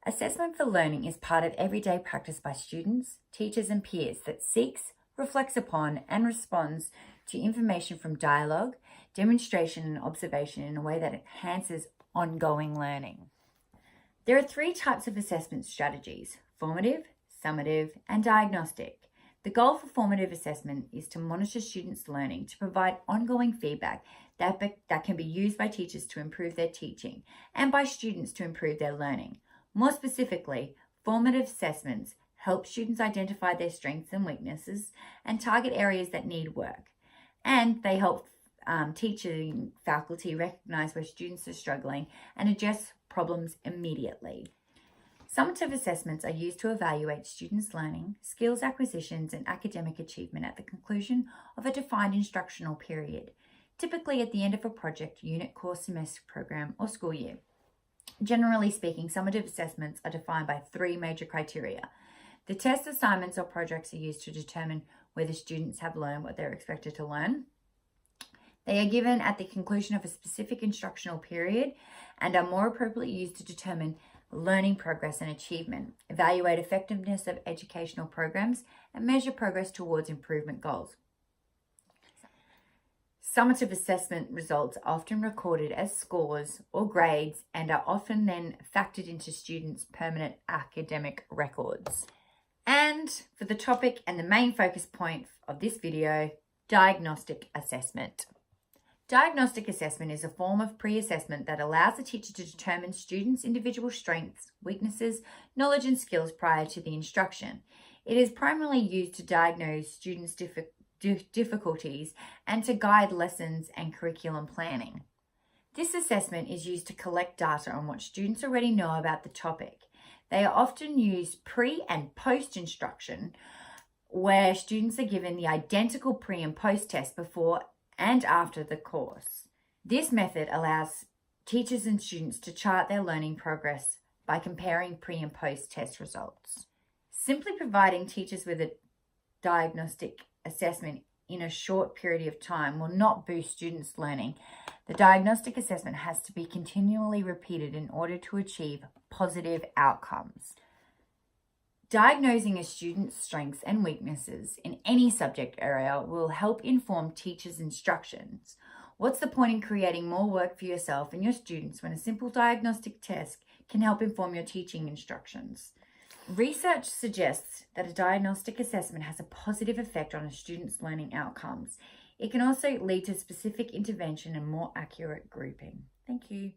Assessment for learning is part of everyday practice by students, teachers and peers that seeks, reflects upon and responds to information from dialogue, demonstration and observation in a way that enhances ongoing learning. There are 3 types of assessment strategies: formative, summative and diagnostic. The goal for formative assessment is to monitor students' learning to provide ongoing feedback that can be used by teachers to improve their teaching and by students to improve their learning. More specifically, formative assessments help students identify their strengths and weaknesses and target areas that need work. And they help teaching faculty recognize where students are struggling and address problems immediately. Summative assessments are used to evaluate students' learning, skills acquisitions, and academic achievement at the conclusion of a defined instructional period, typically at the end of a project, unit, course, semester, program, or school year. Generally speaking, summative assessments are defined by 3 major criteria. The test assignments or projects are used to determine whether students have learned what they're expected to learn. They are given at the conclusion of a specific instructional period and are more appropriately used to determine learning progress and achievement, evaluate effectiveness of educational programs, and measure progress towards improvement goals. Summative assessment results are often recorded as scores or grades and are often then factored into students' permanent academic records. And for the topic and the main focus point of this video, diagnostic assessment. Diagnostic assessment is a form of pre-assessment that allows the teacher to determine students' individual strengths, weaknesses, knowledge and skills prior to the instruction. It is primarily used to diagnose students' difficulties and to guide lessons and curriculum planning. This assessment is used to collect data on what students already know about the topic. They are often used pre and post instruction, where students are given the identical pre and post test before and after the course. This method allows teachers and students to chart their learning progress by comparing pre and post test results. Simply providing teachers with a diagnostic assessment in a short period of time will not boost students' learning. The diagnostic assessment has to be continually repeated in order to achieve positive outcomes. Diagnosing a student's strengths and weaknesses in any subject area will help inform teachers' instructions. What's the point in creating more work for yourself and your students when a simple diagnostic test can help inform your teaching instructions? Research suggests that a diagnostic assessment has a positive effect on a student's learning outcomes. It can also lead to specific intervention and more accurate grouping. Thank you.